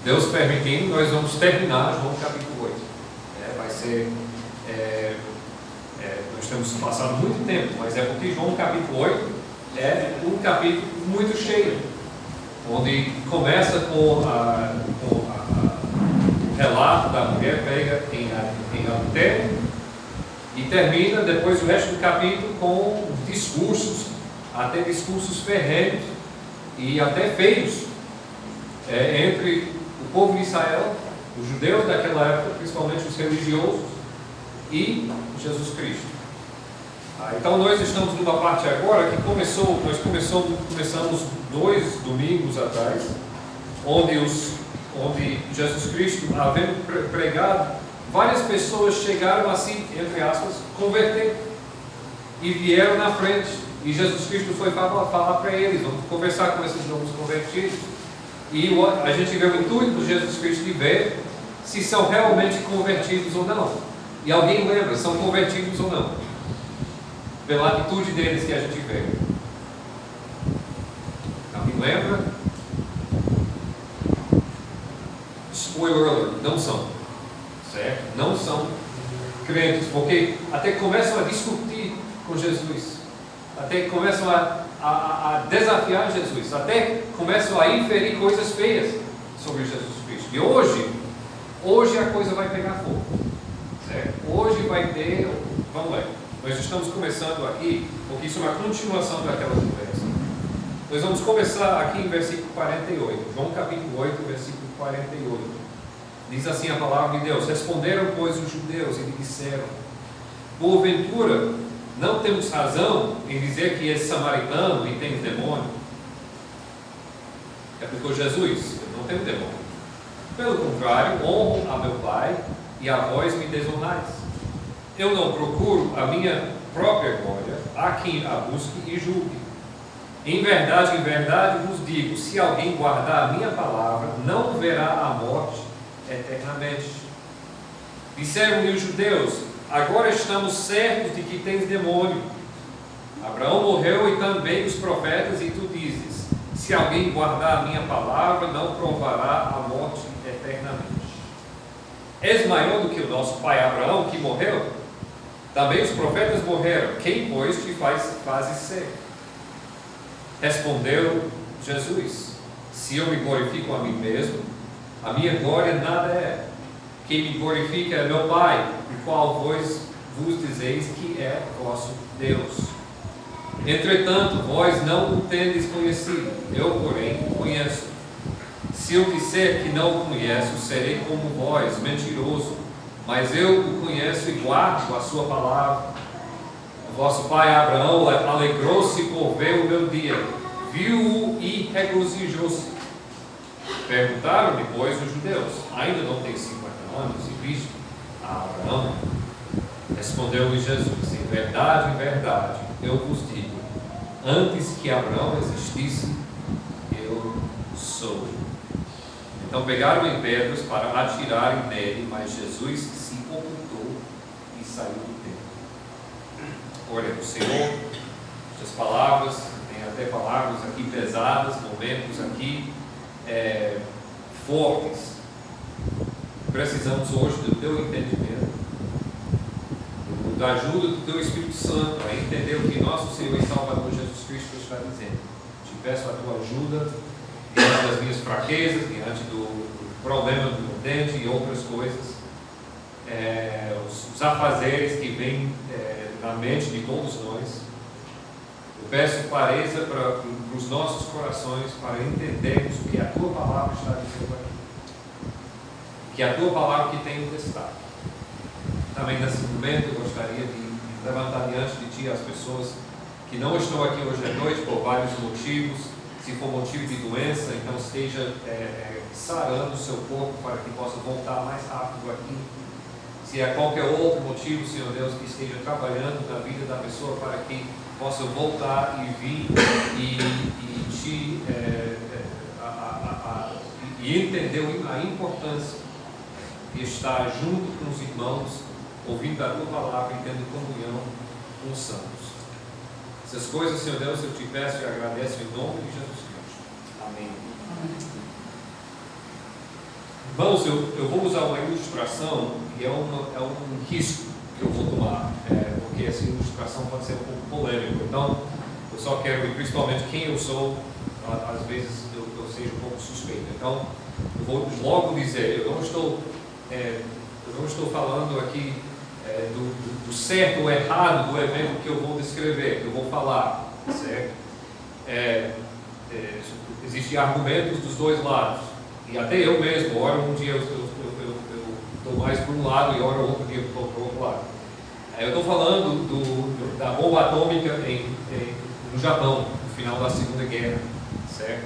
Deus permitindo, nós vamos terminar João capítulo 8. Vai ser... nós temos passado muito tempo, mas é porque João capítulo 8 é um capítulo muito cheio, onde começa com o relato da mulher pega em adultério e termina depois o resto do capítulo com discursos, até discursos ferrenhos e até feios, entre o povo de Israel, os judeus daquela época, principalmente os religiosos, e Jesus Cristo. Então nós estamos numa parte agora que nós começamos 2 domingos atrás, onde Jesus Cristo, havendo pregado, várias pessoas chegaram assim, entre aspas, converter e vieram na frente, e Jesus Cristo foi falar para eles, vamos conversar com esses novos convertidos, e a gente vê o intuito de Jesus Cristo de ver se são realmente convertidos ou não. E alguém lembra, são convertidos ou não? Pela atitude deles que a gente vê. Alguém lembra? Spoiler alert, não são. Certo? Não são crentes, porque até começam a discutir com Jesus, até começam a desafiar Jesus, até começam a inferir coisas feias sobre Jesus Cristo. E hoje a coisa vai pegar fogo. Certo? Hoje vai ter... Vamos lá. Nós estamos começando aqui, porque isso é uma continuação daquela conversa. Nós vamos começar aqui em versículo 48. João capítulo 8, versículo 48. Diz assim a palavra de Deus: responderam, pois, os judeus e lhe disseram: porventura, não temos razão em dizer que és samaritano e tens demônio? Replicou Jesus: eu não tenho demônio. Pelo contrário, honro a meu Pai, e a vós me desonrais. Eu não procuro a minha própria glória, há quem a busque e julgue. Em verdade vos digo, se alguém guardar a minha palavra, não verá a morte eternamente. Disseram-lhe os judeus: agora estamos certos de que tens demônio. Abraão morreu e também os profetas, e tu dizes: se alguém guardar a minha palavra, não provará a morte eternamente. És maior do que o nosso pai Abraão, que morreu? Também os profetas morreram. Quem, pois, te fazes ser? Respondeu Jesus: se eu me glorifico a mim mesmo, a minha glória nada é. Quem me glorifica é meu Pai, o qual vos dizeis que é vosso Deus. Entretanto, vós não o tendes conhecido, eu, porém, o conheço. Se eu disser que não o conheço, serei como vós, mentiroso, mas eu o conheço e guardo a sua palavra. O vosso pai Abraão alegrou-se por ver o meu dia, viu-o e regozijou-se. Perguntaram depois os judeus: ainda não tem 50 anos e visto a Abraão? Respondeu-lhe Jesus: em verdade, eu vos digo, antes que Abraão existisse, eu sou. Então pegaram em pedras para atirarem nele, mas Jesus se ocultou e saiu do templo. Oremos. Senhor, estas palavras, tem até palavras aqui pesadas, momentos aqui fortes. Precisamos hoje do teu entendimento, da ajuda do teu Espírito Santo a entender o que nosso Senhor e Salvador Jesus Cristo está dizendo. Te peço a tua ajuda diante das minhas fraquezas, diante do problema do meu dente e outras coisas, os afazeres que vêm na mente de todos nós. Eu peço clareza para os nossos corações, para entendermos o que a tua palavra está dizendo aqui, que a tua palavra que tem o destaque. Também nesse momento eu gostaria de levantar diante de ti as pessoas que não estão aqui hoje à noite por vários motivos. Se for motivo de doença, então esteja sarando o seu corpo para que possa voltar mais rápido aqui. Se há qualquer outro motivo, Senhor Deus, que esteja trabalhando na vida da pessoa para que possa voltar e vir e entender a importância de estar junto com os irmãos, ouvindo a tua palavra e tendo comunhão com os santos. Essas coisas, Senhor Deus, eu te peço e agradeço em nome de Jesus Cristo. Amém. Irmãos, eu vou usar uma ilustração e é um risco que eu vou tomar, porque essa ilustração pode ser um pouco polêmica. Então, eu só quero, e principalmente quem eu sou, às vezes eu seja um pouco suspeito. Então, eu vou logo dizer, eu não estou falando aqui do certo ou errado do evento que eu vou descrever, que eu vou falar, certo? Existem argumentos dos dois lados, e até eu mesmo, ora um dia eu estou mais para um lado e ora outro dia para o outro lado. Eu estou falando da bomba atômica no Japão, no final da Segunda Guerra, certo?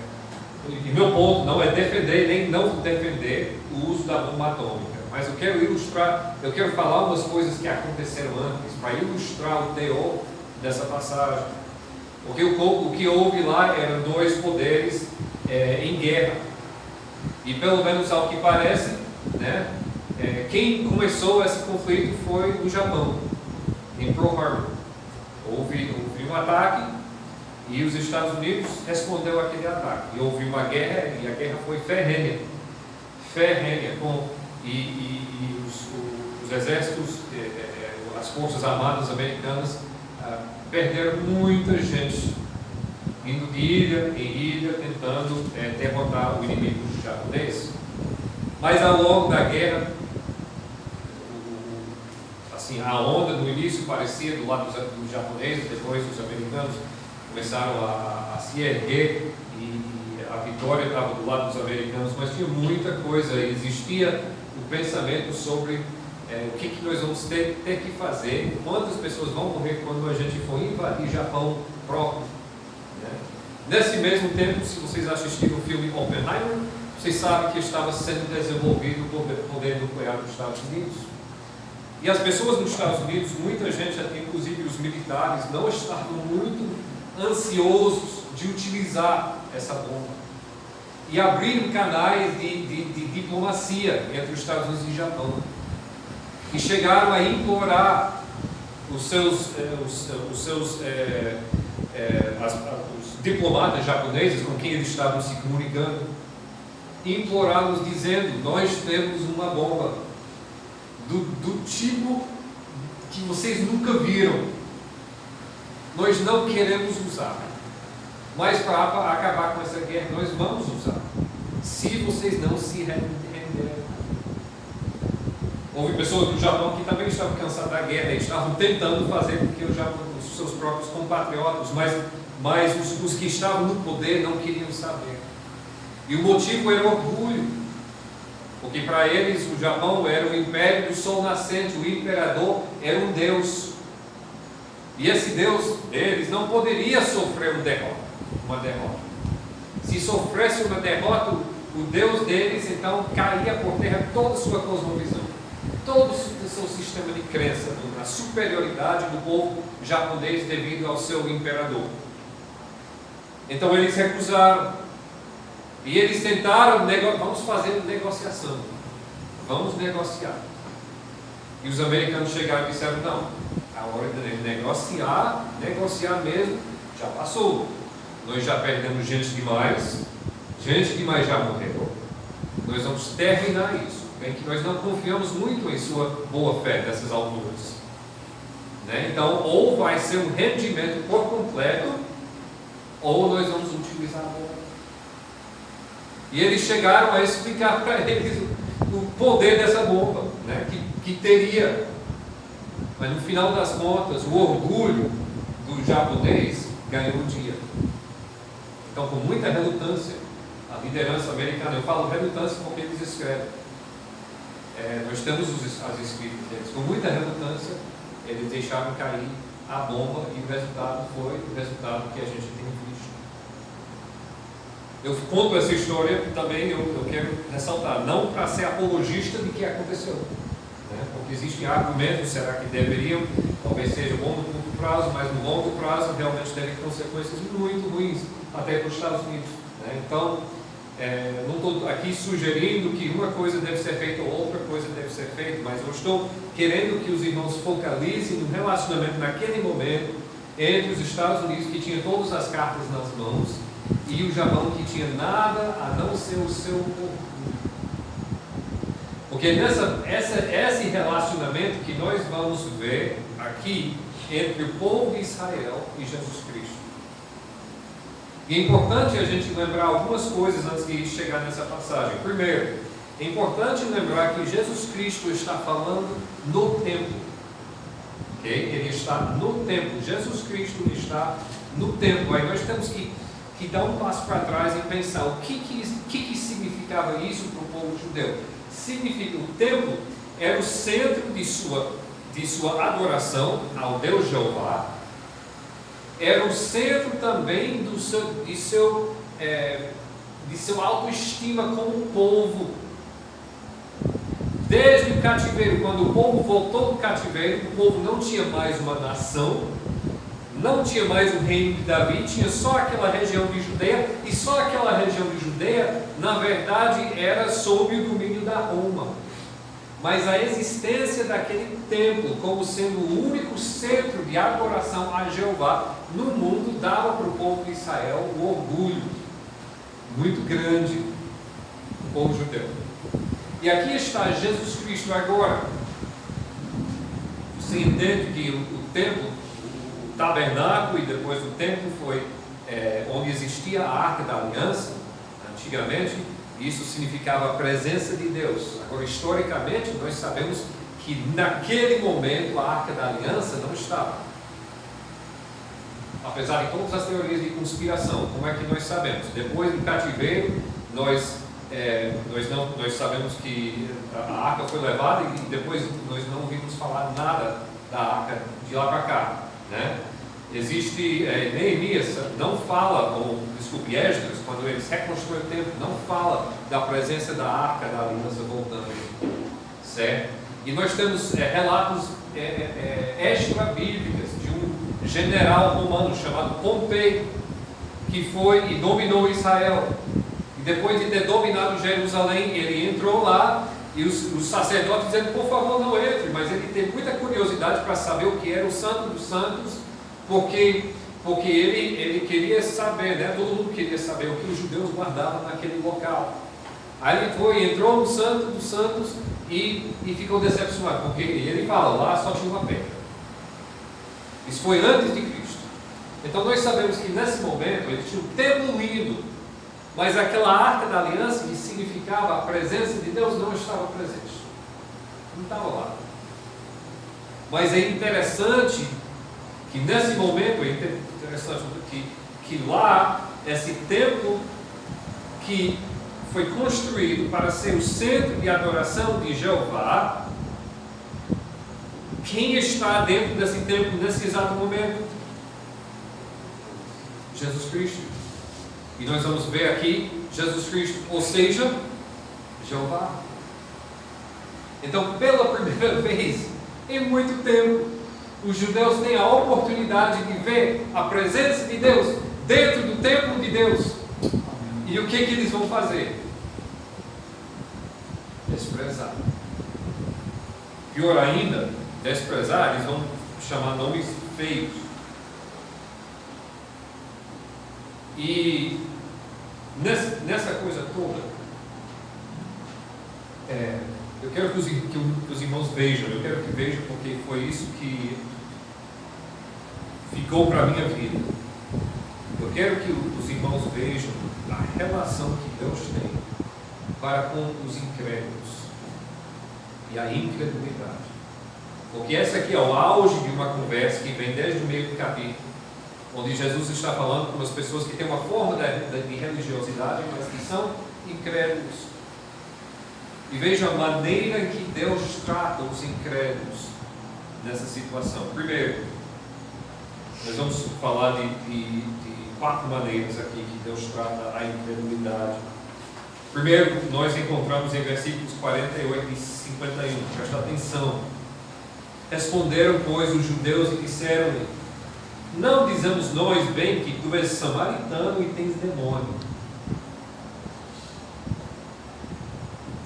E meu ponto não é defender nem não defender o uso da bomba atômica, mas eu quero ilustrar, eu quero falar umas coisas que aconteceram antes, para ilustrar o teor dessa passagem. Porque o que houve lá eram dois poderes em guerra. E pelo menos ao que parece, né, quem começou esse conflito foi o Japão, em Pearl Harbor. Houve um ataque e os Estados Unidos respondeu àquele ataque. E houve uma guerra e a guerra foi ferrenha. E os exércitos, as forças armadas americanas perderam muita gente, indo de ilha em ilha, tentando derrotar o inimigo japonês. Mas ao longo da guerra, assim, a onda no início parecia do lado dos japoneses, depois os americanos começaram a se erguer e a vitória estava do lado dos americanos, mas tinha muita coisa, existia o pensamento sobre o que nós vamos ter que fazer, quantas pessoas vão morrer quando a gente for invadir Japão próprio, né? Nesse mesmo tempo, se vocês assistiram o filme Oppenheimer, vocês sabem que estava sendo desenvolvido o poder nuclear dos Estados Unidos. E as pessoas nos Estados Unidos, muita gente, inclusive os militares, não estavam muito ansiosos de utilizar essa bomba. E abriram canais de diplomacia entre os Estados Unidos e o Japão. E chegaram a implorar os diplomatas japoneses com quem eles estavam se comunicando, implorá-los dizendo: nós temos uma bomba do tipo que vocês nunca viram, nós não queremos usar, mas para acabar com essa guerra nós vamos usar, se vocês não se renderem. Houve pessoas do Japão que também estavam cansadas da guerra e estavam tentando fazer com que os seus próprios compatriotas, mas os que estavam no poder não queriam saber. E o motivo era orgulho, porque para eles o Japão era o império do sol nascente, o imperador era um deus. E esse deus deles não poderia sofrer uma derrota. Se sofresse uma derrota, o deus deles então caía por terra toda a sua cosmovisão, todo o seu sistema de crença, a superioridade do povo japonês devido ao seu imperador. Então eles recusaram. E eles tentaram, vamos fazer negociação, vamos negociar. E os americanos chegaram e disseram: não, a hora de negociar mesmo, já passou. Nós já perdemos gente demais já morreu. Nós vamos terminar isso. Bem que nós não confiamos muito em sua boa fé nessas alturas, né? Então, ou vai ser um rendimento por completo, ou nós vamos utilizar a bomba. E eles chegaram a explicar para eles o poder dessa bomba, né? que teria. Mas no final das contas, o orgulho do japonês ganhou o dia. Então, com muita relutância, a liderança americana, eu falo relutância porque eles escrevem. Nós temos as escritas deles. Com muita relutância, eles deixaram cair a bomba e o resultado foi o resultado que a gente tem visto. Eu conto essa história também, eu quero ressaltar, não para ser apologista de que aconteceu, né? Porque existem argumentos, será que deveriam, talvez seja bom no curto prazo, mas no longo prazo realmente devem ter consequências muito ruins, até para os Estados Unidos, né? Então, não estou aqui sugerindo que uma coisa deve ser feita ou outra coisa deve ser feita, mas eu estou querendo que os irmãos focalizem no relacionamento naquele momento entre os Estados Unidos, que tinha todas as cartas nas mãos, e o Japão, que tinha nada a não ser o seu orgulho. Porque esse relacionamento que nós vamos ver aqui entre o povo de Israel e Jesus Cristo. E é importante a gente lembrar algumas coisas antes de chegar nessa passagem. Primeiro, é importante lembrar que Jesus Cristo está falando no templo. Okay? Ele está no templo. Jesus Cristo está no templo. Aí nós temos que dar um passo para trás e pensar o que significava isso para o povo judeu. Significa o templo era o centro de sua adoração ao Deus Jeová. Era o centro também de seu autoestima como povo. Desde o cativeiro, quando o povo voltou do cativeiro, o povo não tinha mais uma nação, não tinha mais o reino de Davi, tinha só aquela região de Judeia, e só aquela região de Judeia, na verdade, era sob o domínio da Roma. Mas a existência daquele templo como sendo o único centro de adoração a Jeová no mundo dava para o povo de Israel um orgulho muito grande do povo judeu. E aqui está Jesus Cristo agora. Você entende que o templo, o tabernáculo e depois o templo foi onde existia a Arca da Aliança, antigamente. Isso significava a presença de Deus. Agora, historicamente, nós sabemos que naquele momento a Arca da Aliança não estava. Apesar de todas as teorias de conspiração, como é que nós sabemos? Depois do cativeiro, nós sabemos que a Arca foi levada e depois nós não ouvimos falar nada da Arca de lá para cá, né? Existe, Neemias não fala, Esdras, quando eles reconstruem o templo, não fala da presença da Arca da Aliança voltando, certo? E nós temos relatos extra-bíblicos de um general romano chamado Pompeu, que foi e dominou Israel. E depois de ter dominado Jerusalém, ele entrou lá e os sacerdotes dizendo, por favor, não entre, mas ele teve muita curiosidade para saber o que era o Santo dos Santos, porque ele queria saber, né? Todo mundo queria saber o que os judeus guardavam naquele local. Aí ele entrou no Santo dos Santos e ficou decepcionado, porque ele fala, lá só tinha uma pedra. Isso foi antes de Cristo. Então nós sabemos que nesse momento ele tinha um templo lindo, mas aquela Arca da Aliança, que significava a presença de Deus, não estava presente. Não estava lá. Mas é interessante que nesse momento, que lá, esse templo que foi construído para ser o centro de adoração de Jeová, quem está dentro desse templo nesse exato momento? Jesus Cristo. E nós vamos ver aqui Jesus Cristo, ou seja, Jeová. Então, pela primeira vez em muito tempo, os judeus têm a oportunidade de ver a presença de Deus dentro do templo de Deus. E o que eles vão fazer? Desprezar. Pior ainda, desprezar, eles vão chamar nomes feios. E nessa coisa toda, eu quero que os irmãos vejam, eu quero que vejam, porque foi isso que ficou para a minha vida. Eu quero que os irmãos vejam a relação que Deus tem para com os incrédulos e a incredulidade. Porque essa aqui é o auge de uma conversa que vem desde o meio do capítulo, onde Jesus está falando com as pessoas que têm uma forma de religiosidade, mas que são incrédulos. E veja a maneira em que Deus trata os incrédulos nessa situação. Primeiro, nós vamos falar de 4 maneiras aqui que Deus trata a incredulidade. Primeiro, nós encontramos em versículos 48 e 51. Presta atenção. Responderam, pois, os judeus e disseram-lhe: não dizemos nós bem que tu és samaritano e tens demônio?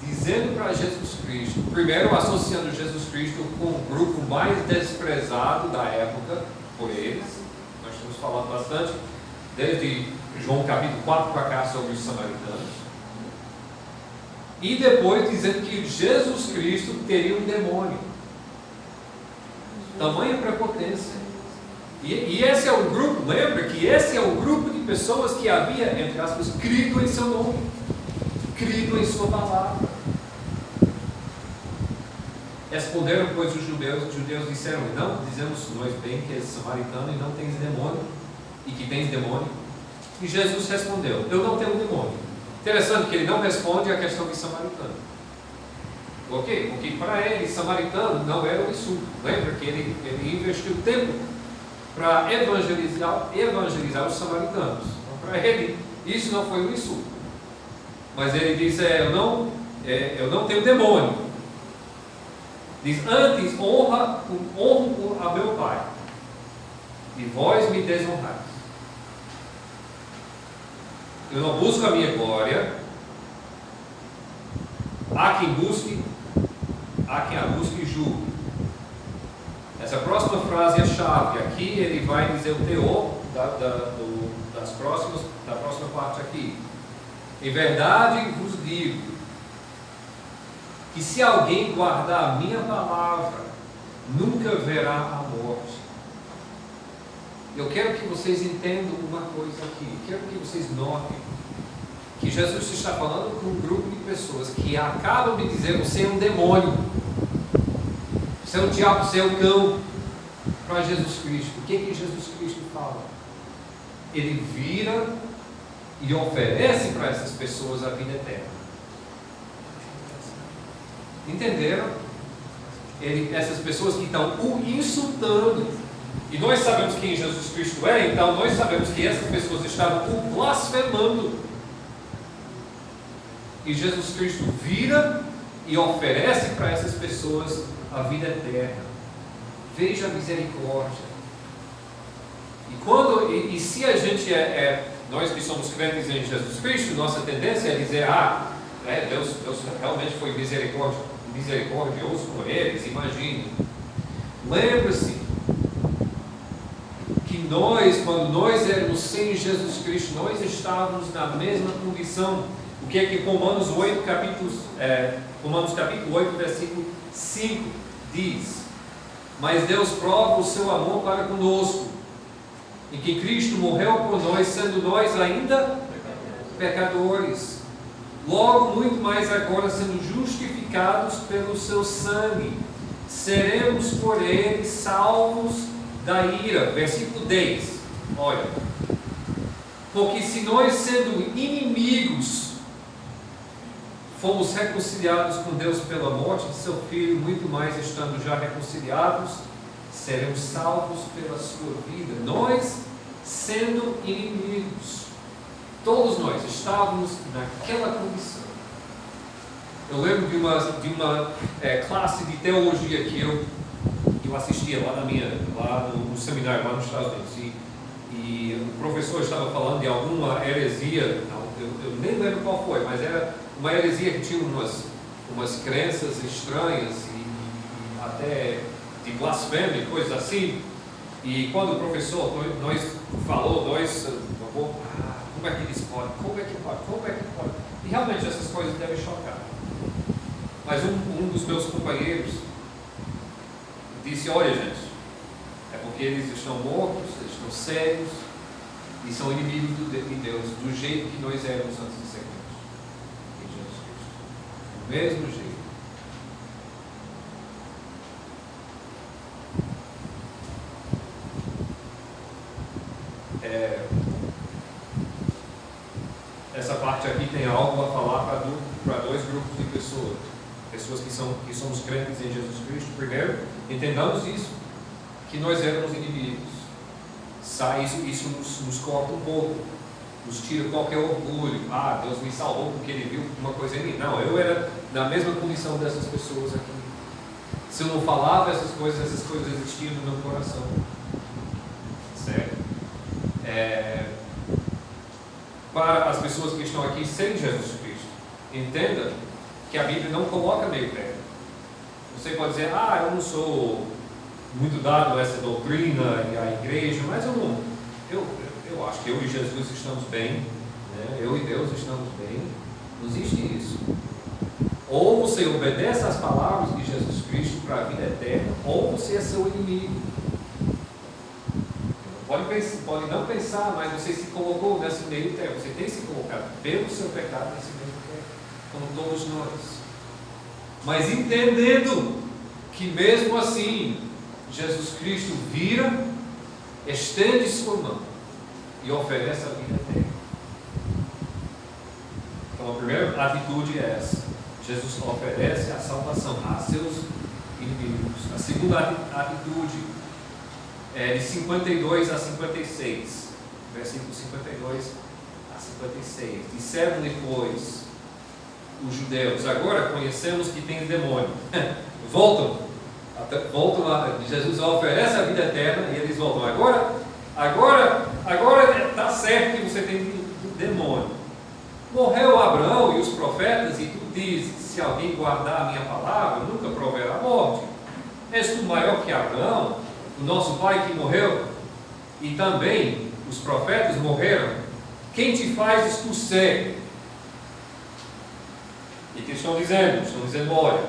Dizendo para Jesus Cristo, primeiro associando Jesus Cristo com o grupo mais desprezado da época por eles. Nós temos falado bastante, desde João capítulo 4 para cá, sobre os samaritanos. E depois dizendo que Jesus Cristo teria um demônio. Tamanha prepotência. E esse é o grupo, lembra que esse é o grupo de pessoas que havia, entre aspas, crido em seu nome, crido em sua palavra. Responderam, pois, os judeus disseram: não dizemos nós bem que és samaritano e não tens demônio, e que tens demônio? E Jesus respondeu: eu não tenho demônio. Interessante que ele não responde à questão de samaritano. Ok? Porque para ele, samaritano não era o insulto. Lembra que ele investiu tempo para evangelizar os samaritanos. Então, para ele, isso não foi um insulto. Mas ele diz: eu não tenho demônio. Diz: antes honro a meu Pai, e vós me desonrais. Eu não busco a minha glória. Há quem a busque e julgue. Essa próxima frase é chave. Aqui ele vai dizer o teor da próxima parte aqui. Em verdade vos digo que se alguém guardar a minha palavra, nunca verá a morte. Eu quero que vocês entendam uma coisa aqui. Quero que vocês notem que Jesus está falando com um grupo de pessoas que acabam de dizer: você é um demônio, você é um diabo, você é um cão, para Jesus Cristo. O que Jesus Cristo fala? Ele vira e oferece para essas pessoas a vida eterna. Entenderam? Essas pessoas que estão o insultando, e nós sabemos quem Jesus Cristo é, então nós sabemos que essas pessoas estavam o blasfemando. E Jesus Cristo vira e oferece para essas pessoas a vida eterna. Veja a misericórdia. E se a gente nós que somos crentes em Jesus Cristo, nossa tendência é dizer: Deus realmente foi misericordioso com eles. Imagine. Lembre-se que quando nós éramos sem Jesus Cristo, nós estávamos na mesma condição. O que é que Romanos capítulo 8, versículo 5 diz? Mas Deus prova o seu amor para conosco, em que Cristo morreu por nós, sendo nós ainda pecadores. Logo, muito mais agora, sendo justificados pelo seu sangue, seremos por ele salvos da ira. Versículo 10. Olha. Porque se nós, sendo inimigos, fomos reconciliados com Deus pela morte de seu Filho, muito mais estando já reconciliados, seremos salvos pela sua vida. Nós, sendo inimigos, todos nós estávamos naquela condição. Eu lembro de uma classe de teologia que eu assistia lá no seminário, lá nos Estados Unidos, e o professor estava falando de alguma heresia, eu nem lembro qual foi, mas era uma heresia que tinha umas crenças estranhas e até de blasfêmia, coisas assim. E quando o professor falou, como é que eles podem? Como é que pode? E realmente essas coisas devem chocar. Mas um dos meus companheiros disse: olha, gente, é porque eles estão mortos, eles estão cegos e são inimigos de Deus, do jeito que nós éramos antes de ser crentes em Jesus Cristo. Do mesmo jeito. Essa parte aqui tem algo a falar para dois grupos de pessoas. Pessoas que somos crentes em Jesus Cristo. Primeiro, entendamos isso, que nós éramos inimigos. Isso nos corta um pouco, nos tira qualquer orgulho. Deus me salvou porque Ele viu uma coisa em mim. Não, eu era na mesma condição dessas pessoas aqui. Se eu não falava essas coisas existiam no meu coração. Certo? Para as pessoas que estão aqui sem Jesus Cristo, entenda que a Bíblia não coloca meio termo. Você pode dizer: eu não sou muito dado a essa doutrina e à igreja, mas eu acho que eu e Jesus estamos bem, né? Eu e Deus estamos bem. Não existe isso. Ou você obedece às palavras de Jesus Cristo para a vida eterna, ou você é seu inimigo. Pode não pensar, mas você se colocou nesse meio termo. Você tem se colocado pelo seu pecado nesse meio termo, como todos nós. Mas entendendo que mesmo assim, Jesus Cristo vira, estende sua mão e oferece a vida eterna. Então a primeira atitude é essa. Jesus oferece a salvação a seus inimigos. A segunda atitude é de 52 a 56, versículos 52 a 56. Disseram-lhe, pois, os judeus: agora conhecemos que tem demônio. Voltam a Jesus oferece a vida eterna e eles voltam. Agora está certo que você tem demônio. Morreu Abraão e os profetas, e tu dizes: se alguém guardar a minha palavra, nunca proverá morte. És tu maior que Abraão, o nosso pai que morreu, e também os profetas morreram? Quem te fazes tu ser? E que estão dizendo, olha,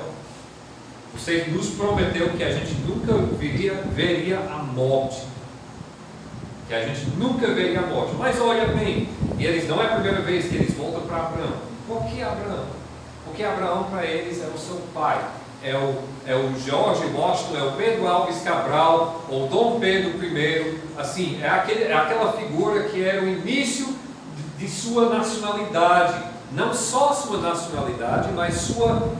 você nos prometeu que a gente nunca veria a morte. Que a gente nunca veria a morte. Mas olha bem, e eles não é a primeira vez que eles voltam para Abraão. Por que Abraão? Porque Abraão para eles é o seu pai. É o George Washington, é o Pedro Alves Cabral, ou Dom Pedro I. Assim, é aquela figura que era o início de sua nacionalidade. Não só sua nacionalidade, mas sua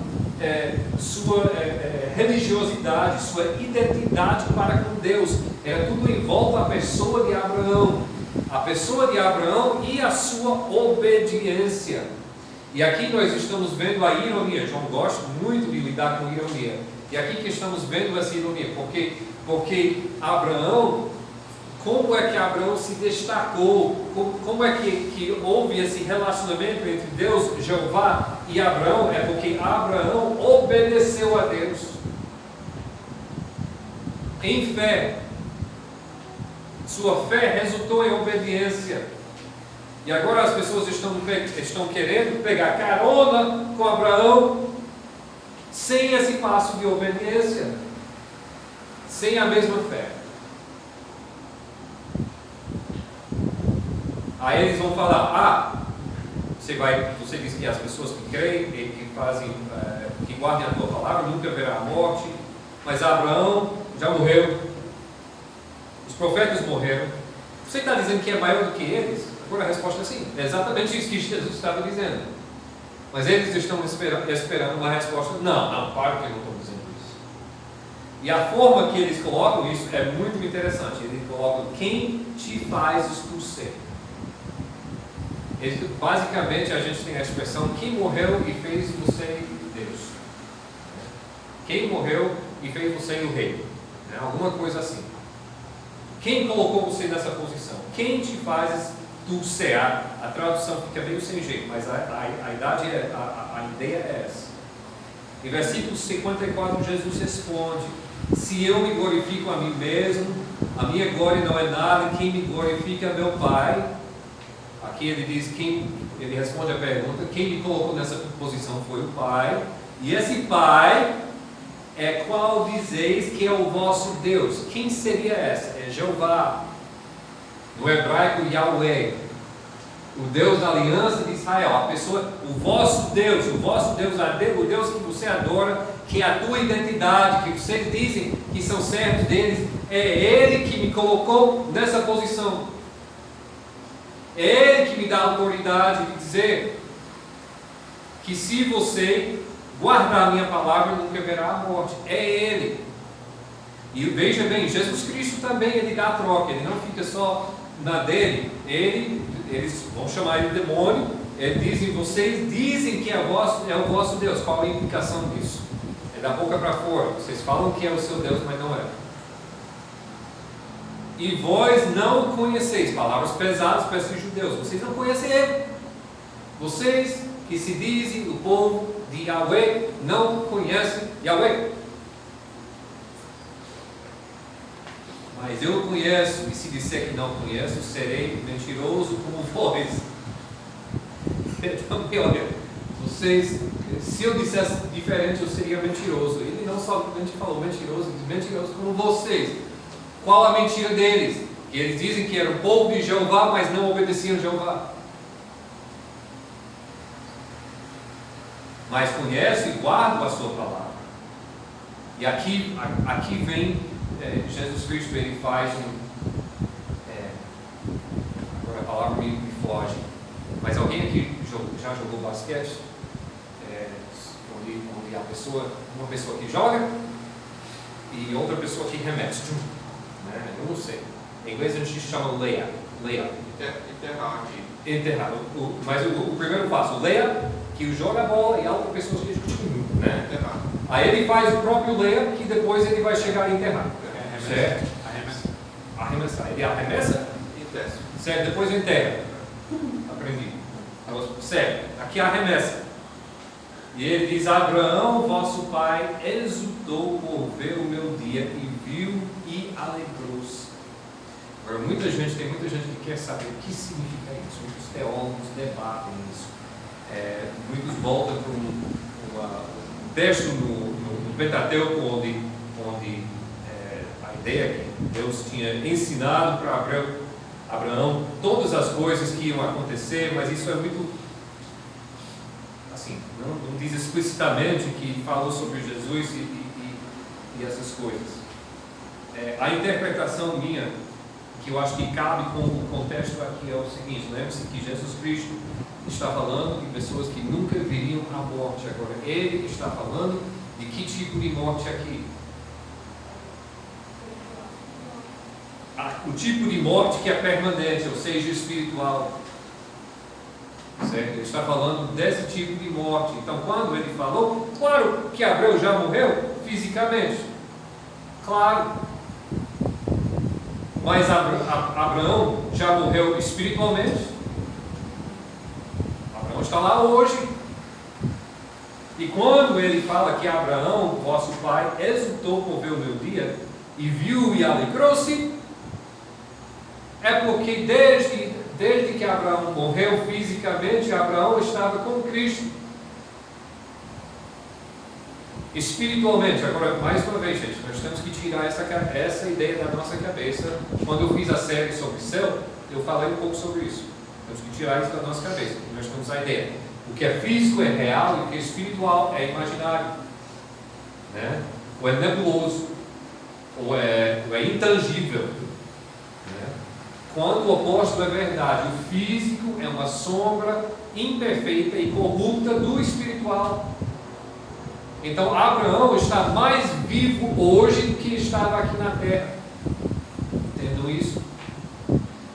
religiosidade, sua identidade para com Deus. Era tudo em volta à pessoa de Abraão. A pessoa de Abraão e a sua obediência. E aqui nós estamos vendo a ironia. João gosta muito de lidar com ironia. E aqui que estamos vendo essa ironia. Porque Abraão, como é que Abraão se destacou? Como é que houve esse relacionamento entre Deus, Jeová e Abraão? É porque Abraão obedeceu a Deus em fé. Sua fé resultou em obediência. E agora as pessoas estão querendo pegar carona com Abraão sem esse passo de obediência, sem a mesma fé. Aí eles vão falar: você diz que as pessoas que creem e que guardem a tua palavra nunca verá a morte, mas Abraão já morreu, os profetas morreram, você está dizendo que é maior do que eles? Agora a resposta é sim, é exatamente isso que Jesus estava dizendo. Mas eles estão esperando uma resposta: não, claro que eu não estou dizendo isso. E a forma que eles colocam isso é muito interessante. Eles colocam: quem te fazes tu ser? Basicamente a gente tem a expressão: quem morreu e fez você Deus? Quem morreu e fez você o rei? Alguma coisa assim. Quem colocou você nessa posição? Quem te fazes tu ser? A tradução fica meio sem jeito, mas a ideia é essa. Em versículo 54 Jesus responde: se eu me glorifico a mim mesmo, a minha glória não é nada, quem me glorifica é meu Pai. Aqui ele diz, ele responde a pergunta: quem me colocou nessa posição foi o Pai, e esse Pai é qual dizeis que é o vosso Deus. Quem seria essa? É Jeová, no hebraico Yahweh, o Deus da aliança de Israel, o vosso Deus, o Deus que você adora, que é a tua identidade, que vocês dizem que são servos deles, é Ele que me colocou nessa posição. É Ele que me dá a autoridade de dizer que se você guardar a minha palavra, nunca verá a morte. É Ele. E veja bem, Jesus Cristo também, Ele dá a troca, Ele não fica só na dele. Eles vão chamar Ele de demônio. Ele diz: vocês dizem que é o vosso Deus. Qual a implicação disso? É da boca para fora. Vocês falam que é o seu Deus, mas não é. E vós não o conheceis. Palavras pesadas para esses judeus. Vocês não conhecem Ele. Vocês que se dizem o povo de Yahweh não conhecem Yahweh. Mas eu o conheço, e se disser que não conheço, serei mentiroso como vós. Então, olha, se eu dissesse diferente, eu seria mentiroso. Ele não somente falou mentiroso, diz mentiroso como vocês. Qual a mentira deles? Que eles dizem que eram o povo de Jeová, mas não obedeciam a Jeová. Mas conhecem e guardam a sua palavra. E aqui vem Jesus Cristo, ele faz agora a palavra me foge. Mas alguém aqui já jogou basquete? Onde uma pessoa que joga e outra pessoa que remete. Eu não sei. Em inglês a gente chama layup. Enterrar. Mas o primeiro passo, o layup, que joga a bola e a outra pessoa que enterrar. Aí ele faz o próprio layup, que depois ele vai chegar a enterrar. Certo? Arremessar. Ele arremessa? Certo, depois enterra. Aprendi. Certo, aqui arremessa. E ele diz: Abraão, vosso pai, exultou por ver o meu dia e viu e alegrou-se. Agora, tem muita gente que quer saber o que significa isso. Muitos teólogos debatem isso. Muitos voltam para um texto no Pentateuco, onde a ideia é que Deus tinha ensinado para Abraão todas as coisas que iam acontecer, mas isso é muito assim, não diz explicitamente que falou sobre Jesus e essas coisas. A interpretação minha, que eu acho que cabe com o contexto aqui, é o seguinte: lembre-se que Jesus Cristo está falando de pessoas que nunca viriam à morte. Agora, ele está falando de que tipo de morte aqui? O tipo de morte que é permanente, ou seja, espiritual. Certo? Ele está falando desse tipo de morte. Então, quando ele falou, claro que Abraão já morreu fisicamente. Claro. Mas Abraão já morreu espiritualmente. Abraão está lá hoje. E quando ele fala que Abraão, vosso pai, exultou por ver o meu dia, e viu e alegrou-se, é porque desde que Abraão morreu fisicamente, Abraão estava com Cristo. Espiritualmente. Agora, mais uma vez, gente, nós temos que tirar essa ideia da nossa cabeça. Quando eu fiz a série sobre céu, eu falei um pouco sobre isso. Temos que tirar isso da nossa cabeça. Nós temos a ideia. O que é físico é real e o que é espiritual é imaginário. Né? Ou é nebuloso. Ou é intangível. Né? Quando o oposto é verdade, o físico é uma sombra imperfeita e corrupta do espiritual. Então Abraão está mais vivo hoje do que estava aqui na terra. Entendam isso?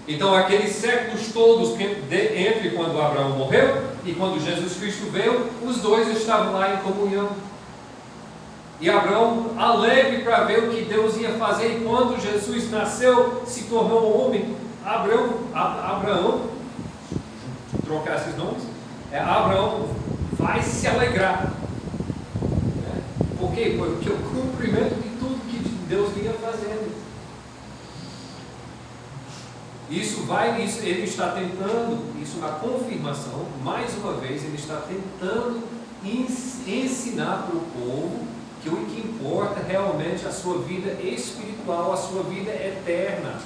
Então aqueles séculos todos entre quando Abraão morreu e quando Jesus Cristo veio, os dois estavam lá em comunhão. E Abraão alegre para ver o que Deus ia fazer. E quando Jesus nasceu, se tornou homem, Abraão trocar esses nomes, Abraão vai se alegrar. Por quê? Porque o cumprimento de tudo que Deus vinha fazendo. Ele está tentando, isso na confirmação, mais uma vez, ele está tentando ensinar para o povo que o que importa realmente é a sua vida espiritual, a sua vida eterna.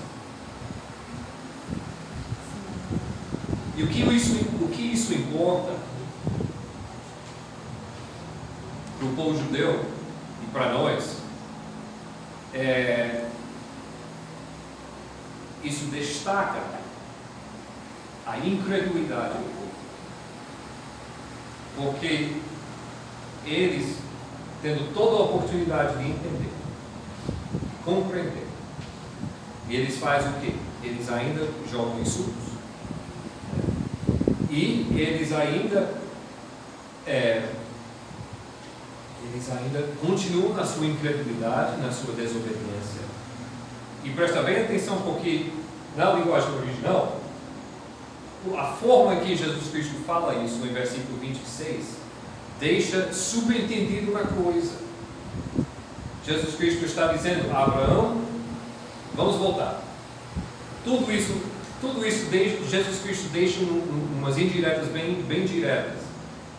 E o que isso importa para o povo judeu e para nós, isso destaca a incredulidade do povo. Porque eles, tendo toda a oportunidade de entender, de compreender, e eles fazem o quê? Eles ainda jogam insultos. E eles ainda continuam na sua incredulidade, na sua desobediência. E presta bem atenção, porque na linguagem original, a forma em que Jesus Cristo fala isso, no versículo 26, deixa subentendido uma coisa. Jesus Cristo está dizendo: Abraão, vamos voltar. Tudo isso Jesus Cristo deixa umas indiretas bem diretas.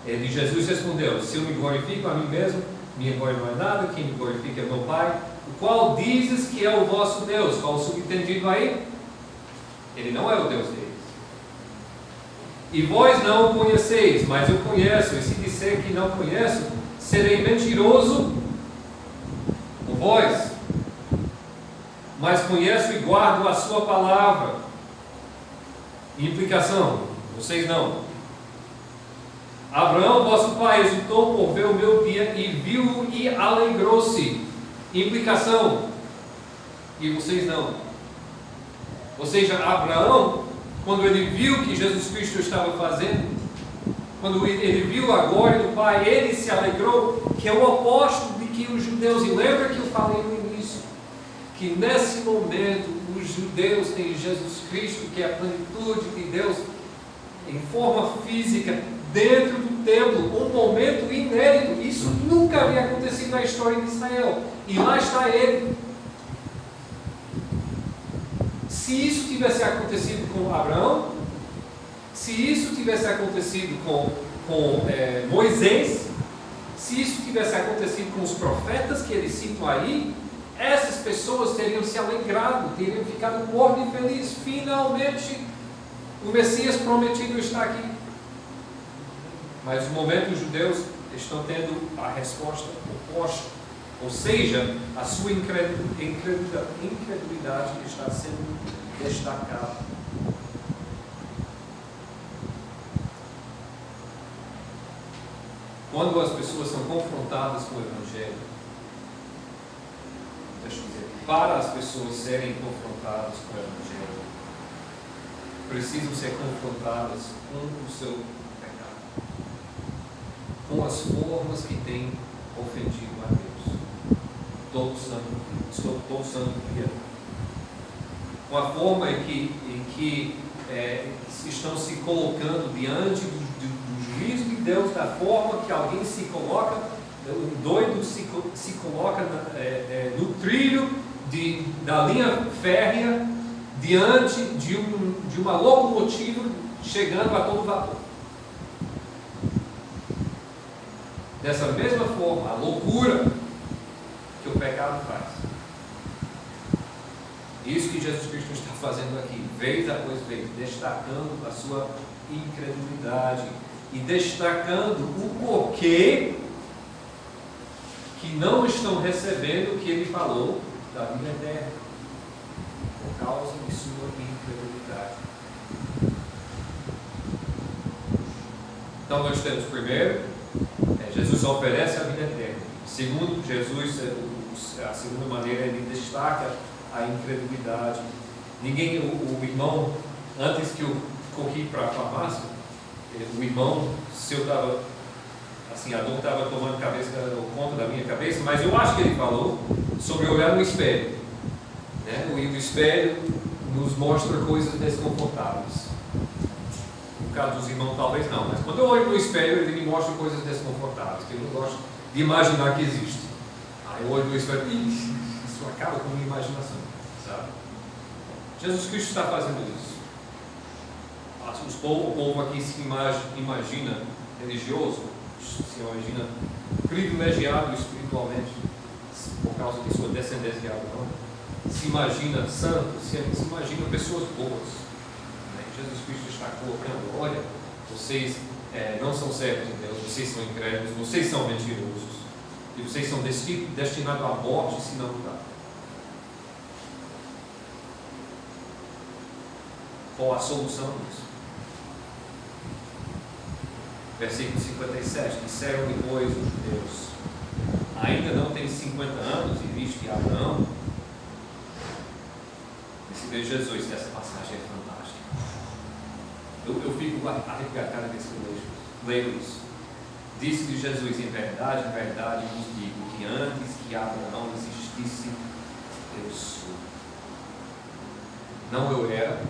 Jesus respondeu: se eu me glorifico a mim mesmo, minha glória não é nada, quem me glorifica é meu Pai, o qual dizes que é o vosso Deus. Qual o subentendido aí? Ele não é o Deus deles. E vós não o conheceis, mas eu conheço, e se disser que não conheço, serei mentiroso com vós. Mas conheço e guardo a sua palavra. Implicação: vocês não. Abraão, vosso pai, exultou por ver o meu dia e viu-o e alegrou-se. Implicação: e vocês não. Ou seja, Abraão, quando ele viu o que Jesus Cristo estava fazendo, quando ele viu a glória do Pai, ele se alegrou, que é o oposto de que os judeus, e lembra que eu falei no início, que nesse momento os judeus têm Jesus Cristo, que é a plenitude de Deus, em forma física, dentro do templo, um momento inédito. Isso nunca havia acontecido na história de Israel, e lá está ele. Se isso tivesse acontecido com Abraão, se isso tivesse acontecido com Moisés, se isso tivesse acontecido com os profetas que eles citam aí, essas pessoas teriam se alegrado, teriam ficado mortos e felizes. Finalmente o Messias prometido está aqui. Mas no momento os judeus estão tendo a resposta oposta. Ou seja, a sua incredulidade está sendo destacada. Quando as pessoas são confrontadas com o Evangelho, deixa eu dizer, para as pessoas serem confrontadas com o Evangelho, precisam ser confrontadas com o seu pecado, com as formas que têm ofendido a Deus. Todo santo dia. Com a forma em que estão se colocando diante do juízo de Deus, da forma que alguém se coloca, um doido se coloca no trilho da linha férrea, diante de uma locomotiva chegando a todo vapor. Dessa mesma forma, a loucura que o pecado faz. Isso que Jesus Cristo está fazendo aqui, vez após vez, destacando a sua incredulidade e destacando o porquê que não estão recebendo o que ele falou da vida eterna, por causa de sua incredulidade. Então nós temos primeiro, Jesus oferece a vida eterna. Segundo, Jesus, a segunda maneira, ele destaca a incredulidade. O irmão, antes que eu corri para a farmácia, o irmão, a dor estava tomando conta da minha cabeça, mas eu acho que ele falou sobre olhar no espelho. Né? O espelho nos mostra coisas desconfortáveis. No caso dos irmãos, talvez não, mas quando eu olho no espelho, ele me mostra coisas desconfortáveis, que eu não gosto de imaginar que existe. Aí eu olho no espelho e isso acaba com a minha imaginação, sabe? Jesus Cristo está fazendo isso. O povo aqui se imagina religioso, se imagina privilegiado espiritualmente, por causa de sua descendência de Abraão, se imagina santo, se imagina pessoas boas. Jesus Cristo está colocando: olha, vocês não são servos de Deus, vocês são incrédulos, vocês são mentirosos, e vocês são destinados à morte se não mudar. Qual a solução disso? Versículo 57, disseram-lhe, pois, os judeus: ainda não tem 50 anos e viste Abraão? Esse veio Jesus, essa passagem é fantástica. Eu fico arrepiado cada vez que eu leio isso. Disse-lhe Jesus: em verdade vos digo que antes que Abraão existisse, eu sou. Não eu era.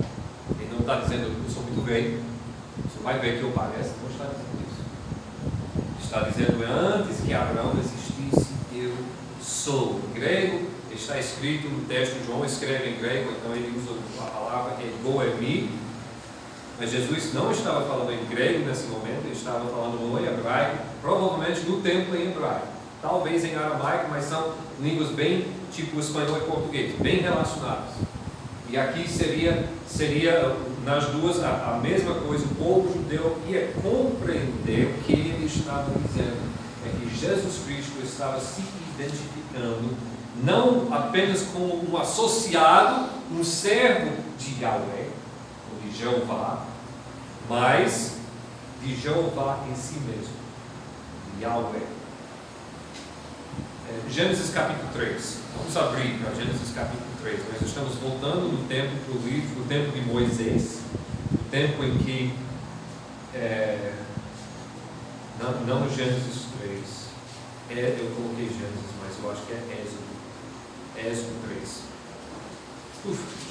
Ele não está dizendo eu sou muito velho. Você vai ver que eu pareço. Não está dizendo isso. Está dizendo antes que Abraão existisse, eu sou. Em grego está escrito no texto, João escreve em grego, então ele usa a palavra ego emi, Mas Jesus não estava falando em grego nesse momento, ele estava falando no hebraico, provavelmente no templo em hebraico, talvez em aramaico, mas são línguas bem tipo espanhol e português, bem relacionadas. E aqui seria nas duas a mesma coisa. O povo judeu ia compreender o que ele estava dizendo. É que Jesus Cristo estava se identificando não apenas como um associado, um servo de Yahweh, ou de Jeová, mas de Jeová em si mesmo, de Yahweh. Gênesis capítulo 3. Vamos abrir para Gênesis capítulo 3. Nós estamos voltando no tempo do livro, no tempo de Moisés, o tempo em que não Gênesis 3, eu coloquei Gênesis, mas eu acho que é Êxodo 3.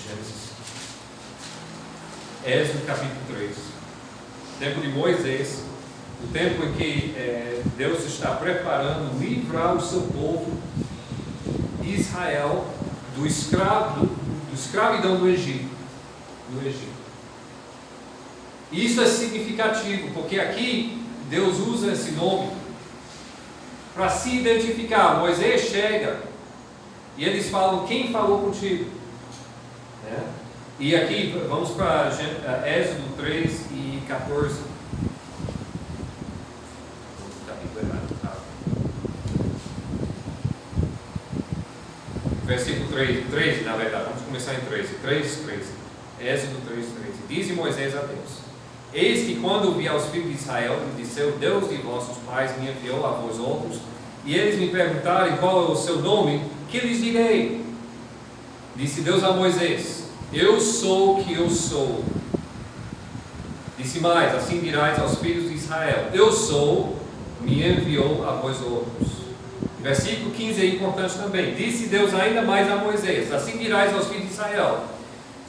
Gênesis. Êxodo capítulo 3. O tempo de Moisés, o tempo em que Deus está preparando livrar o seu povo, Israel, do escravidão do Egito. E isso é significativo, porque aqui Deus usa esse nome para se identificar. Moisés chega e eles falam: quem falou contigo? E aqui vamos para Êxodo 3 e 14. Versículo 13, na verdade, vamos começar em 13. Êxodo 3. Diz Moisés a Deus: eis que quando vi aos filhos de Israel, me disse: o Deus de vossos pais me enviou a vós outros, e eles me perguntarem qual é o seu nome, que lhes direi? Disse Deus a Moisés: eu sou o que eu sou. Disse mais: assim dirás aos filhos de Israel: eu sou, me enviou a vós outros. Versículo 15 é importante também. Disse Deus ainda mais a Moisés: assim dirás aos filhos de Israel: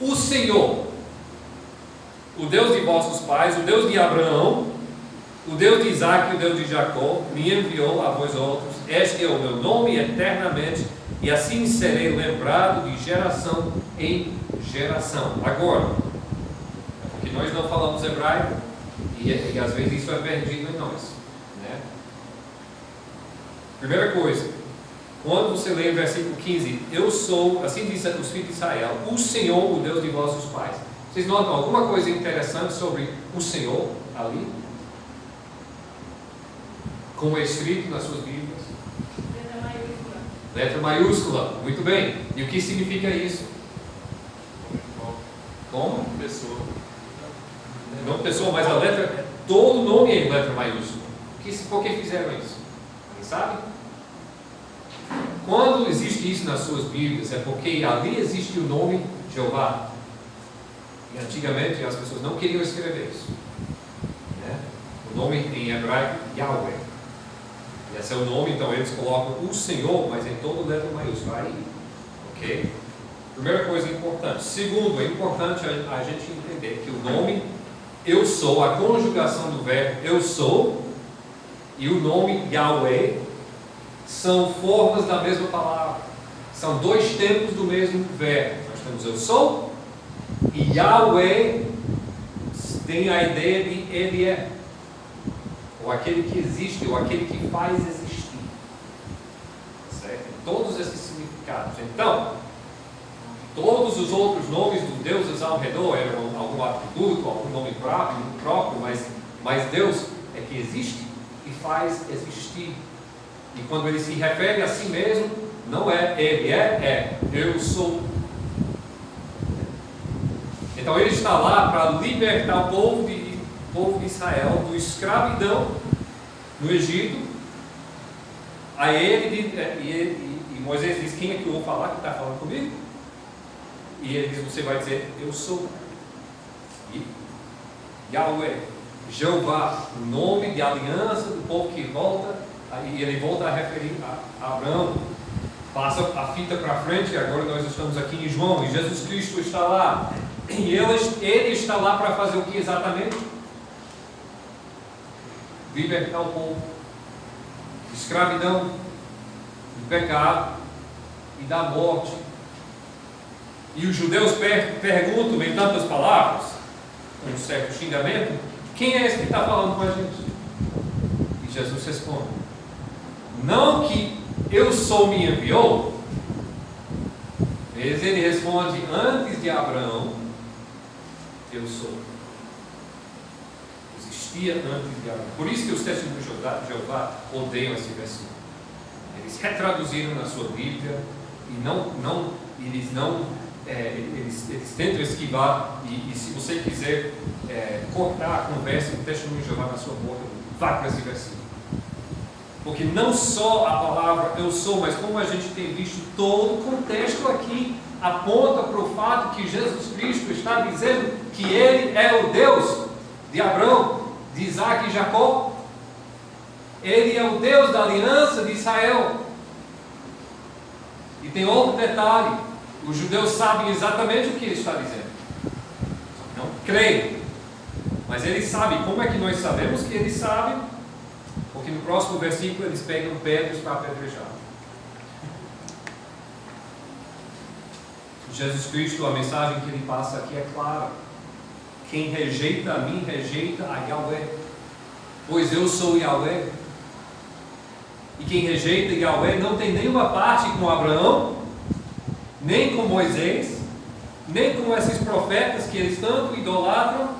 o Senhor, o Deus de vossos pais, o Deus de Abraão, o Deus de Isaac e o Deus de Jacó, me enviou a vós outros. Este é o meu nome eternamente, e assim serei lembrado de geração em geração. Agora, porque nós não falamos hebraico, e às vezes isso é perdido em nós, né? Primeira coisa, quando você lê o versículo 15, eu sou, assim diz os filhos de Israel, o Senhor, o Deus de vossos pais. Vocês notam alguma coisa interessante sobre o Senhor ali? Como é escrito nas suas Bíblias? Letra maiúscula. Muito bem. E o que significa isso? Como? Pessoa. Não pessoa, mas a letra, todo nome é em letra maiúscula. Por que fizeram isso? Alguém sabe? Quando existe isso nas suas Bíblias, é porque ali existe o nome Jeová. E antigamente as pessoas não queriam escrever isso, né? O nome em hebraico, Yahweh. E esse é o nome, então eles colocam o Senhor, mas em toda letra maiúscula. Aí, ok? Primeira coisa importante. Segundo, é importante a gente entender que o nome eu sou, a conjugação do verbo eu sou, e o nome Yahweh são formas da mesma palavra. São dois tempos do mesmo verbo. Nós temos eu sou, e Yahweh tem a ideia de ele é, ou aquele que existe, ou aquele que faz existir. Certo? Todos esses significados. Então, todos os outros nomes dos deuses ao redor eram algum atributo, algum nome próprio, mas Deus é que existe e faz existir. E quando ele se refere a si mesmo, não é ele é eu sou. Então ele está lá para libertar o povo de Israel do escravidão no Egito. E Moisés diz: quem é que eu vou falar que está falando comigo? E ele diz: você vai dizer eu sou. E Yahweh, Jeová, o nome de aliança do povo que volta. E ele volta a referir a Abraão. Passa a fita para frente, agora nós estamos aqui em João, e Jesus Cristo está lá. E ele está lá para fazer o que exatamente? Libertar o povo de escravidão, do pecado e da morte. E os judeus perguntam em tantas palavras: um certo xingamento: quem é esse que está falando com a gente? E Jesus responde: não que eu sou me enviou. Mas ele responde: antes de Abraão, eu sou. Existia antes de Abraão. Por isso que os testemunhos de Jeová odeiam esse versículo. Eles retraduziram na sua Bíblia e eles tentam esquivar. E se você quiser cortar a conversa do testemunho de Jeová na sua boca, vá para esse versículo. Porque não só a palavra eu sou, mas como a gente tem visto, todo o contexto aqui aponta para o fato que Jesus Cristo está dizendo que Ele é o Deus de Abraão, de Isaac e Jacó. Ele é o Deus da aliança de Israel. E tem outro detalhe: os judeus sabem exatamente o que ele está dizendo, não creem, mas eles sabem. Como é que nós sabemos que eles sabem? Porque no próximo versículo eles pegam pedras para apedrejar. Jesus Cristo, a mensagem que ele passa aqui é clara: quem rejeita a mim, rejeita a Yahweh, pois eu sou Yahweh. E quem rejeita Yahweh não tem nenhuma parte com Abraão, nem com Moisés, nem com esses profetas que eles tanto idolatram.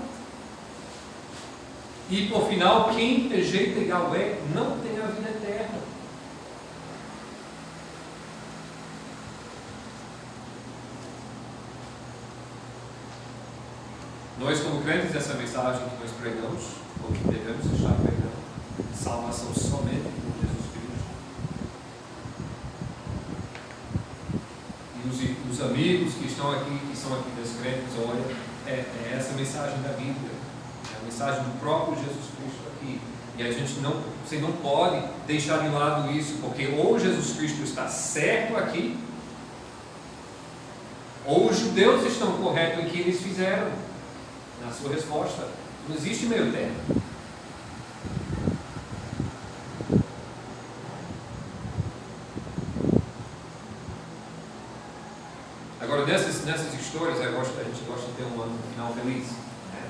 E por final, quem rejeita Yahweh não tem a vida eterna. Nós, como crentes dessa mensagem que nós pregamos, ou que devemos estar pregando, salvação somente por Jesus Cristo. E os amigos que estão aqui, que são aqui descrentes, olha, é essa mensagem da Bíblia, é a mensagem do próprio Jesus Cristo aqui. E a gente você não pode deixar de lado isso, porque ou Jesus Cristo está certo aqui, ou os judeus estão corretos em que eles fizeram na sua resposta. Não existe meio termo. Agora, nessas histórias, a gente gosta de ter um final feliz, né?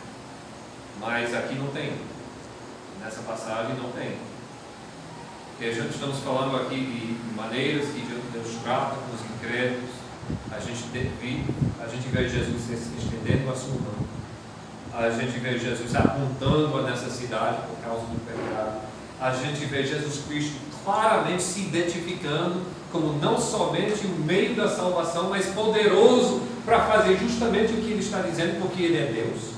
Mas aqui não tem. Nessa passagem não tem. Porque a gente estamos falando aqui de maneiras que Deus trata com os incrédulos. A gente vê Jesus estendendo a sua mão. A gente vê Jesus apontando a necessidade por causa do pecado. A gente vê Jesus Cristo claramente se identificando como não somente o meio da salvação, mas poderoso para fazer justamente o que ele está dizendo, porque ele é Deus.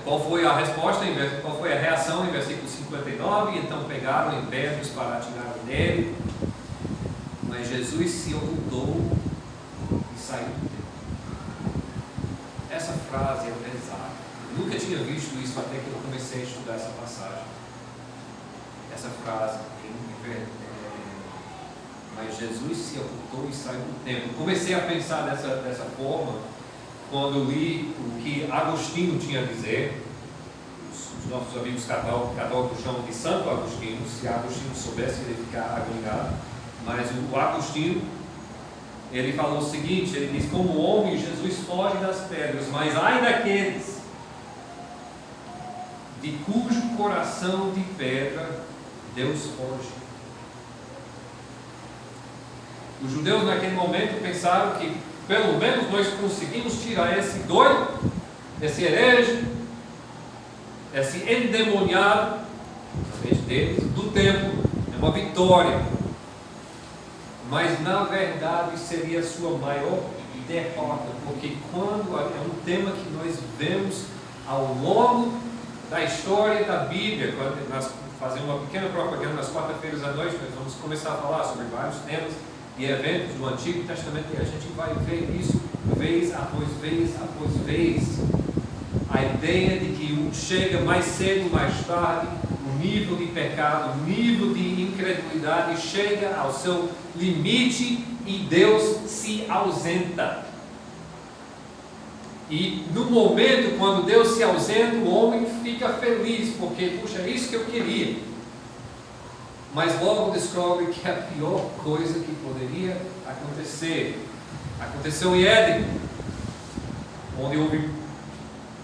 Qual foi a resposta, qual foi a reação em versículo 59? Então pegaram em pedras para atirar nele, mas Jesus se ocultou e saiu do templo. Essa frase é pesada. Eu nunca tinha visto isso até que eu comecei a estudar essa passagem. Essa frase, mas Jesus se ocultou e saiu do templo. Comecei a pensar dessa forma quando li o que Agostinho tinha a dizer. Os nossos amigos católicos chamam de Santo Agostinho. Se Agostinho soubesse, ele ia ficar agoniado. Mas o Agostinho, ele falou o seguinte, ele diz: como homem, Jesus foge das pedras, mas ai daqueles de cujo coração de pedra Deus foge. Os judeus naquele momento pensaram que pelo menos nós conseguimos tirar esse doido, esse herege, esse endemoniado deles, do templo. É uma vitória. Mas na verdade seria a sua maior derrota, porque quando é um tema que nós vemos ao longo da história da Bíblia, quando nós fazemos uma pequena propaganda nas quarta-feiras à noite, nós vamos começar a falar sobre vários temas e eventos do Antigo Testamento, e a gente vai ver isso vez após vez após vez. A ideia de que chega mais cedo ou mais tarde, o nível de pecado, o nível de incredulidade chega ao seu limite e Deus se ausenta. E no momento quando Deus se ausenta, o homem fica feliz, porque, puxa, é isso que eu queria. Mas logo descobre que é a pior coisa que poderia acontecer aconteceu em Éden. onde houve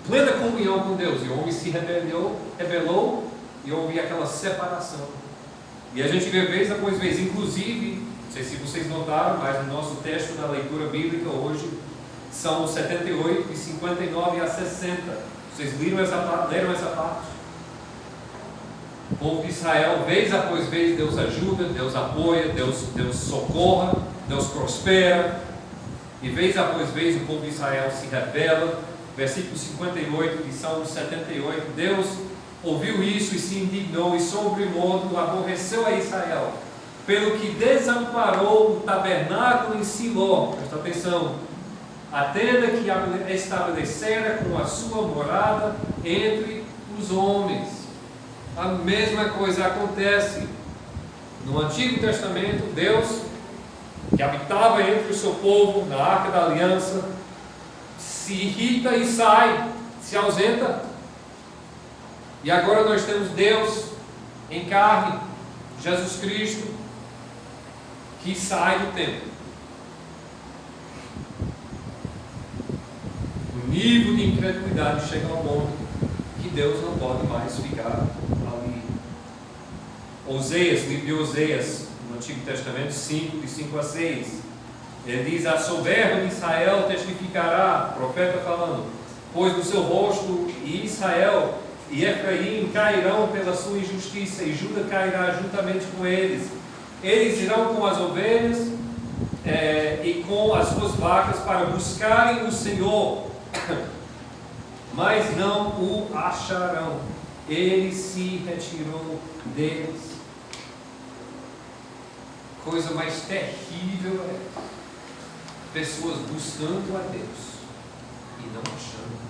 plena comunhão com Deus, e o homem se rebelou e houve aquela separação. E a gente vê vez após vez, inclusive, não sei se vocês notaram, mas no nosso texto da leitura bíblica hoje, são 78, de 59 a 60. Vocês leram essa parte? O povo de Israel, vez após vez, Deus ajuda, Deus apoia, Deus socorra, Deus prospera. E vez após vez o povo de Israel se rebela. Versículo 58 de Salmo 78. Deus ouviu isso e se indignou e sobremodo aborreceu a Israel, pelo que desamparou o tabernáculo em Siló. Presta atenção. A tenda que estabelecera com a sua morada entre os homens. A mesma coisa acontece no Antigo Testamento. Deus, que habitava entre o seu povo na Arca da Aliança, se irrita e sai, se ausenta. E agora nós temos Deus em carne, Jesus Cristo, que sai do templo. O nível de incredulidade chega ao ponto que Deus não pode mais ficar ali. Oséias, livro de Oséias, no Antigo Testamento 5, de 5 a 6. Ele diz: a soberba de Israel testificará, profeta falando, pois do seu rosto e Israel e Efraim cairão pela sua injustiça, e Judá cairá juntamente com eles. Eles irão com as ovelhas e com as suas vacas para buscarem o Senhor, mas não o acharão. Ele se retirou deles. Coisa mais terrível é pessoas buscando a Deus e não achando.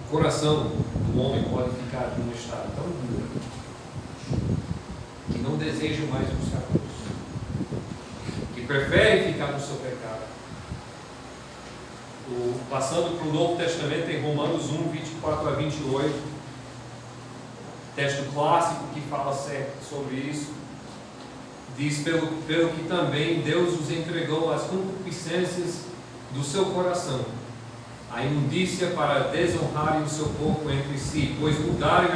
O coração do homem pode ficar num estado tão duro que não deseja mais buscar Deus, que prefere ficar no seu pecado. Passando para o Novo Testamento, em Romanos 1, 24 a 28, texto clássico que fala certo sobre isso, diz: pelo que também Deus os entregou às concupiscências do seu coração, a imundícia, para desonrarem o seu corpo entre si, pois mudaram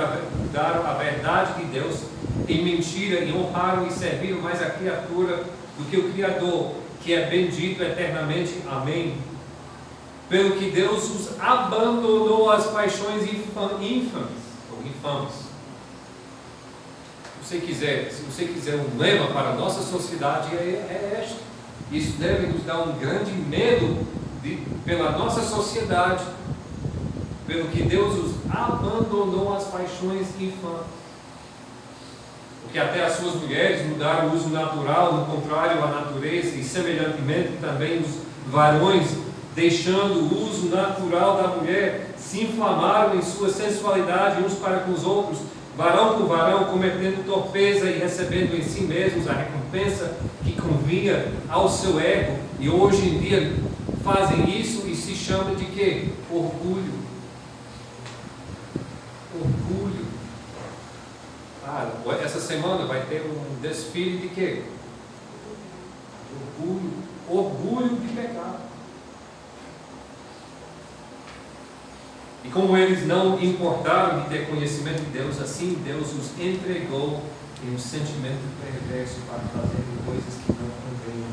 a verdade de Deus em mentira e honraram e serviram mais a criatura do que o Criador, que é bendito eternamente. Amém. Pelo que Deus os abandonou às paixões infames. Se você quiser um lema para a nossa sociedade, é este. Isso deve nos dar um grande medo pela nossa sociedade, pelo que Deus os abandonou às paixões infames. Porque até as suas mulheres mudaram o uso natural, no contrário à natureza, e semelhantemente também os varões, deixando o uso natural da mulher, se inflamaram em sua sensualidade uns para com os outros, varão com varão, cometendo torpeza e recebendo em si mesmos a recompensa que convinha ao seu ego. E hoje em dia fazem isso e se chama de quê? Orgulho. Orgulho. Essa semana vai ter um desfile de quê? Orgulho. Orgulho de pecado. E como eles não importaram de ter conhecimento de Deus, assim Deus os entregou em um sentimento perverso para fazer coisas que não convêm.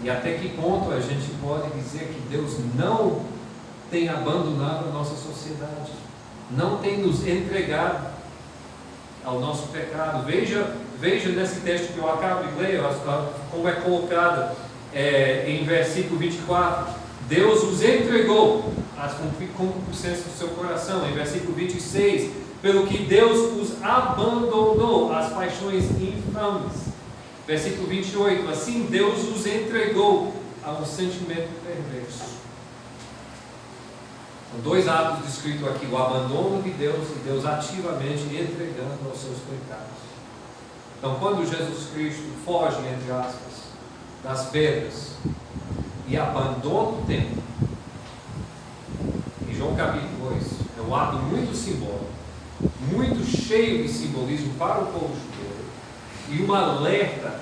E até que ponto a gente pode dizer que Deus não tem abandonado a nossa sociedade, não tem nos entregado ao nosso pecado? Veja nesse texto que eu acabo de ler, como é colocado em versículo 24. Deus os entregou às concupiscências do seu coração. Em versículo 26, pelo que Deus os abandonou às paixões infames. Versículo 28, assim Deus os entregou a um sentimento perverso. São dois atos descritos aqui: o abandono de Deus e Deus ativamente entregando aos seus pecados. Então, quando Jesus Cristo foge, entre aspas, das pedras e abandona o templo, em João capítulo 2, é um ato muito simbólico, muito cheio de simbolismo para o povo judeu, e um alerta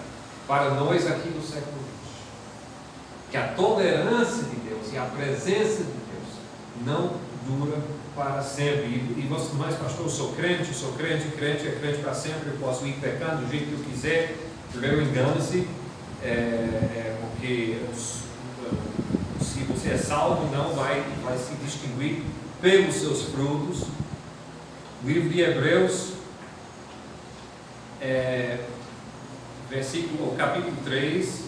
para nós aqui no século XX. Que a tolerância de Deus e a presença de Deus não dura para sempre. E você, mas pastor, eu sou crente, crente é crente para sempre, eu posso ir pecando do jeito que eu quiser. Primeiro, engane-se, porque se você é salvo, não vai se distinguir pelos seus frutos. O livro de Hebreus, capítulo 3,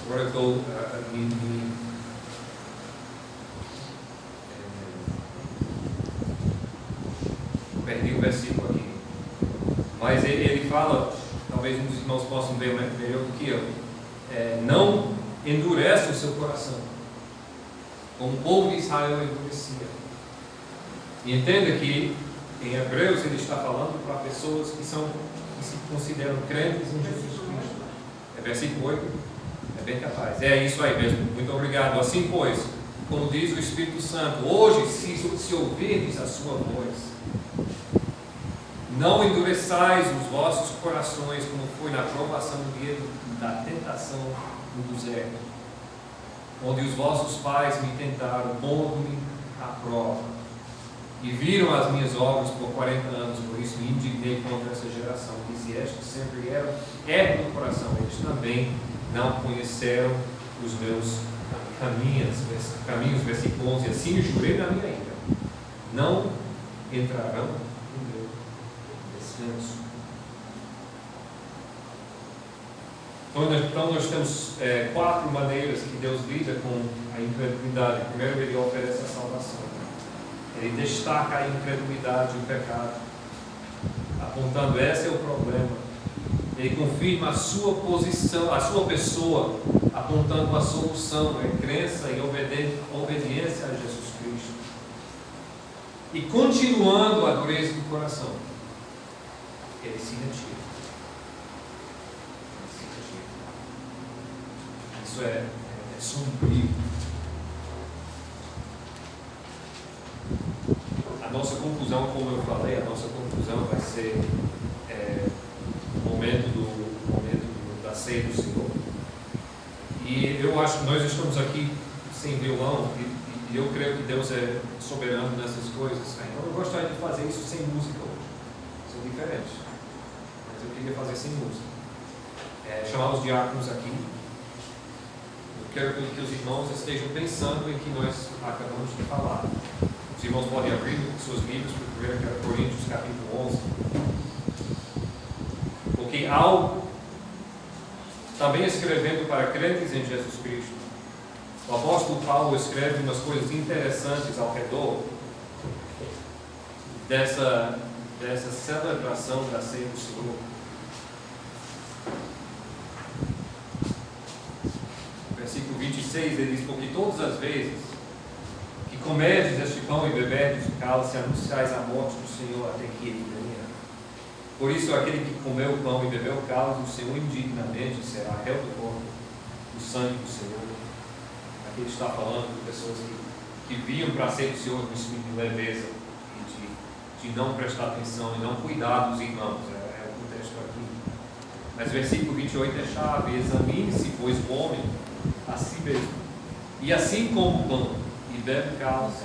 agora eu estou perdi o versículo aqui, mas ele fala, talvez uns irmãos possam ver melhor do que eu, não endurece o seu coração, como o povo de Israel endurecia. E entenda que em Hebreus ele está falando para pessoas que se consideram crentes em Jesus Cristo. É versículo 8, é bem capaz. É isso aí mesmo, muito obrigado. Assim pois, como diz o Espírito Santo, hoje se ouvirdes a sua voz, não endureçais os vossos corações, como foi na provação do dia da tentação no deserto, onde os vossos pais me tentaram, pondo-me à prova, e viram as minhas obras por 40 anos, por isso me indignei contra essa geração, que se esta sempre era do coração, eles também não conheceram os meus caminhos, versículo 11, assim me jurei na minha ira, não entrarão no meu descanso. Então nós temos 4 maneiras que Deus lida com a incredulidade. Primeiro, Ele oferece a salvação. Ele destaca a incredulidade e o pecado, apontando: esse é o problema. Ele confirma a sua posição, a sua pessoa, apontando a solução, a crença e obediência a Jesus Cristo. E continuando a dureza do coração, ele se retira. Isso é sombrio. A nossa conclusão, como eu falei, vai ser o momento da ceia do Senhor. E eu acho que nós estamos aqui sem violão, e eu creio que Deus é soberano nessas coisas. Então eu gostaria de fazer isso sem música hoje. Isso é diferente. Mas eu queria fazer sem música. Chamar os diáconos aqui. Eu quero que os irmãos estejam pensando em que nós acabamos de falar. Os irmãos podem abrir suas Bíblias para 1 Coríntios capítulo 11. Porque também escrevendo para crentes em Jesus Cristo, o apóstolo Paulo escreve umas coisas interessantes ao redor dessa celebração da ceia do Senhor. Versículo 26, ele diz: porque todas as vezes que comerdes este pão e beberdes o cálice, anunciais a morte do Senhor até que ele venha. Por isso, aquele que comeu o pão e bebeu o cálice do Senhor indignamente será réu do corpo, do sangue do Senhor. Aqui ele está falando de pessoas que vinham para a ceia do Senhor com espírito de leveza e de não prestar atenção e não cuidar dos irmãos. É o contexto aqui. Mas versículo 28 é chave: examine-se, pois, o homem a si mesmo, e assim como o pão e bebe o cálice,